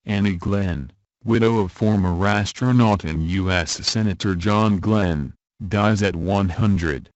Annie Glenn, widow of former astronaut and U.S. Senator John Glenn, dies at 100.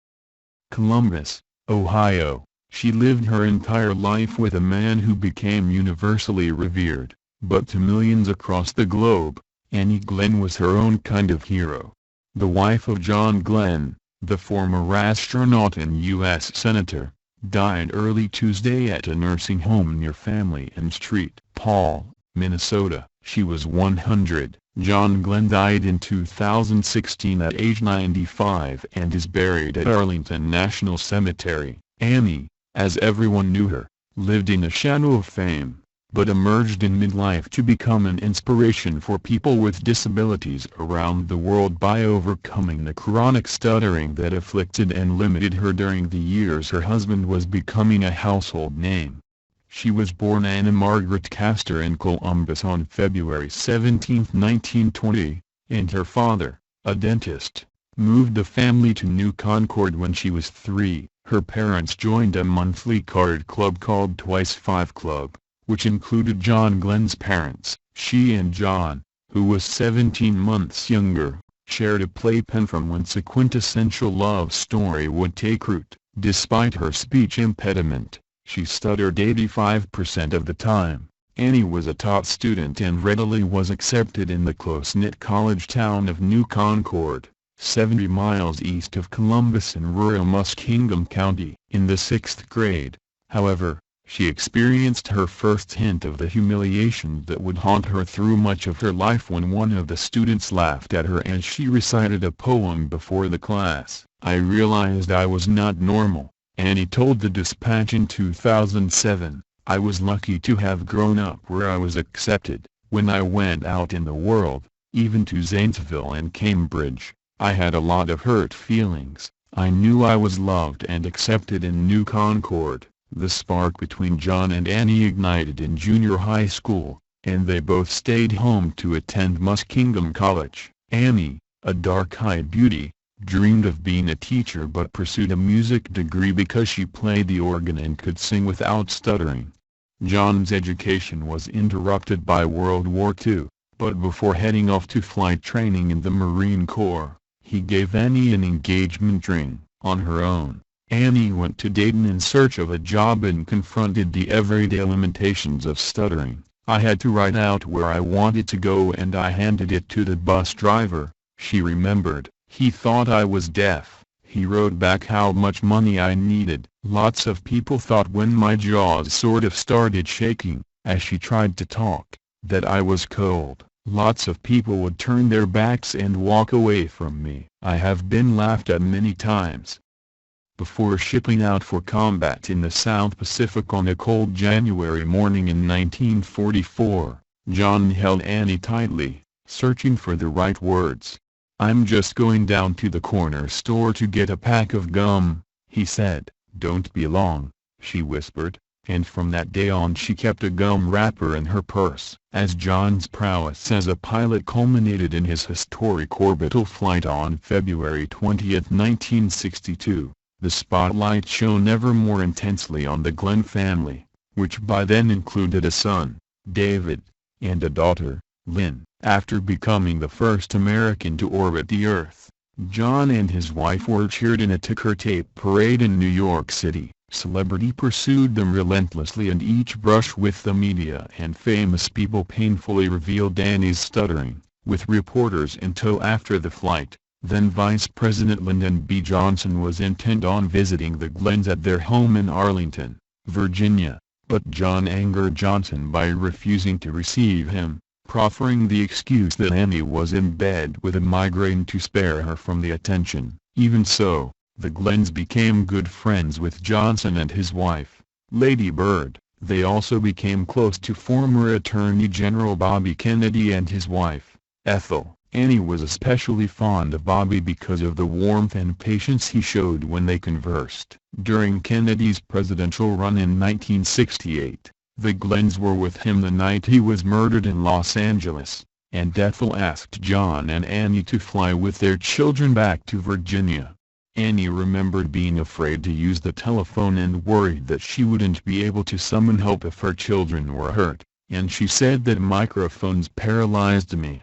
Columbus, Ohio, she lived her entire life with a man who became universally revered, but to millions across the globe, Annie Glenn was her own kind of hero. The wife of John Glenn, the former astronaut and U.S. Senator, died early Tuesday at a nursing home near Family and Street, Paul, Minnesota. She was 100. John Glenn died in 2016 at age 95 and is buried at Arlington National Cemetery. Annie, as everyone knew her, lived in a shadow of fame, but emerged in midlife to become an inspiration for people with disabilities around the world by overcoming the chronic stuttering that afflicted and limited her during the years her husband was becoming a household name. She was born Anna Margaret Castor in Columbus on February 17, 1920, and her father, a dentist, moved the family to New Concord when she was 3. Her parents joined a monthly card club called Twice Five Club, which included John Glenn's parents. She and John, who was 17 months younger, shared a playpen from whence a quintessential love story would take root. Despite her speech impediment, she stuttered 85% of the time. Annie was a top student and readily was accepted in the close-knit college town of New Concord, 70 miles east of Columbus in rural Muskingum County. In the 6th grade, however, she experienced her first hint of the humiliation that would haunt her through much of her life when one of the students laughed at her as she recited a poem before the class. "I realized I was not normal," Annie told the Dispatch in 2007. "I was lucky to have grown up where I was accepted. When I went out in the world, even to Zanesville and Cambridge, I had a lot of hurt feelings. I knew I was loved and accepted in New Concord." The spark between John and Annie ignited in junior high school, and they both stayed home to attend Muskingum College. Annie, a dark-eyed beauty, dreamed of being a teacher but pursued a music degree because she played the organ and could sing without stuttering. John's education was interrupted by World War II, but before heading off to flight training in the Marine Corps, he gave Annie an engagement ring. On her own, Annie went to Dayton in search of a job and confronted the everyday limitations of stuttering. "I had to write out where I wanted to go and I handed it to the bus driver," she remembered. "He thought I was deaf." He wrote back how much money I needed. "Lots of people thought when my jaws sort of started shaking, as she tried to talk, that I was cold. Lots of people would turn their backs and walk away from me. I have been laughed at many times." Before shipping out for combat in the South Pacific on a cold January morning in 1944, John held Annie tightly, searching for the right words. "I'm just going down to the corner store to get a pack of gum," he said. "Don't be long," she whispered, and from that day on she kept a gum wrapper in her purse. As John's prowess as a pilot culminated in his historic orbital flight on February 20, 1962, the spotlight shone ever more intensely on the Glenn family, which by then included a son, David, and a daughter, Lynn. After becoming the first American to orbit the Earth, John and his wife were cheered in a ticker tape parade in New York City. Celebrity pursued them relentlessly and each brush with the media and famous people painfully revealed Annie's stuttering, with reporters in tow after the flight. Then Vice President Lyndon B. Johnson was intent on visiting the Glenns at their home in Arlington, Virginia, but John angered Johnson by refusing to receive him, proffering the excuse that Annie was in bed with a migraine to spare her from the attention. Even so, the Glenns became good friends with Johnson and his wife, Lady Bird. They also became close to former Attorney General Bobby Kennedy and his wife, Ethel. Annie was especially fond of Bobby because of the warmth and patience he showed when they conversed. During Kennedy's presidential run in 1968, the Glenns were with him the night he was murdered in Los Angeles, and Ethel asked John and Annie to fly with their children back to Virginia. Annie remembered being afraid to use the telephone and worried that she wouldn't be able to summon help if her children were hurt. and she said that microphones paralyzed me.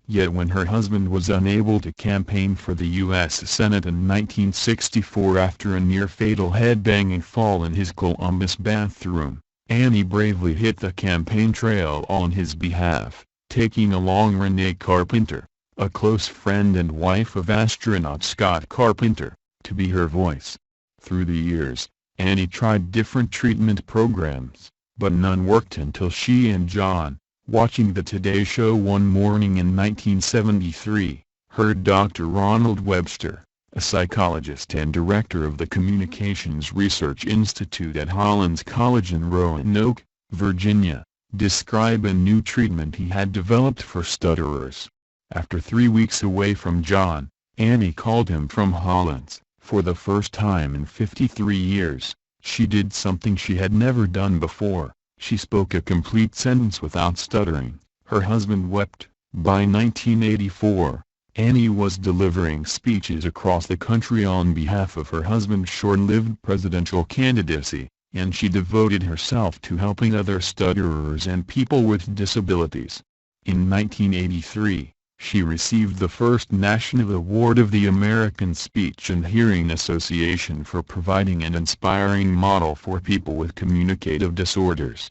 Yet when her husband was unable to campaign for the U.S. Senate in 1964 after a near-fatal head-banging fall in his Columbus bathroom, Annie bravely hit the campaign trail on his behalf, taking along Renee Carpenter, a close friend and wife of astronaut Scott Carpenter, to be her voice. Through the years, Annie tried different treatment programs, but none worked until she and John, watching the Today Show one morning in 1973, heard Dr. Ronald Webster, a psychologist and director of the Communications Research Institute at Hollins College in Roanoke, Virginia, describe a new treatment he had developed for stutterers. After 3 weeks away from John, Annie called him from Hollins. For the first time in 53 years, she did something she had never done before. She spoke a complete sentence without stuttering. Her husband wept. By 1984, Annie was delivering speeches across the country on behalf of her husband's short-lived presidential candidacy, and she devoted herself to helping other stutterers and people with disabilities. In 1983, she received the first National Award of the American Speech and Hearing Association for providing an inspiring model for people with communicative disorders.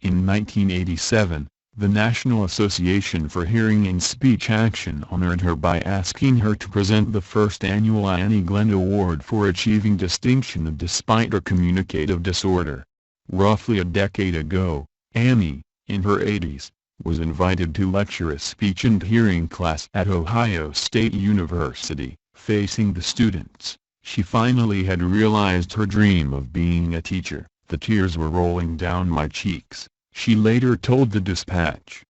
In 1987, the National Association for Hearing and Speech Action honored her by asking her to present the first annual Annie Glenn Award for achieving distinction despite her communicative disorder. Roughly a decade ago, Annie, in her 80s, was invited to lecture a speech and hearing class at Ohio State University. Facing the students, she finally had realized her dream of being a teacher. The tears were rolling down my cheeks, she later told the Dispatch.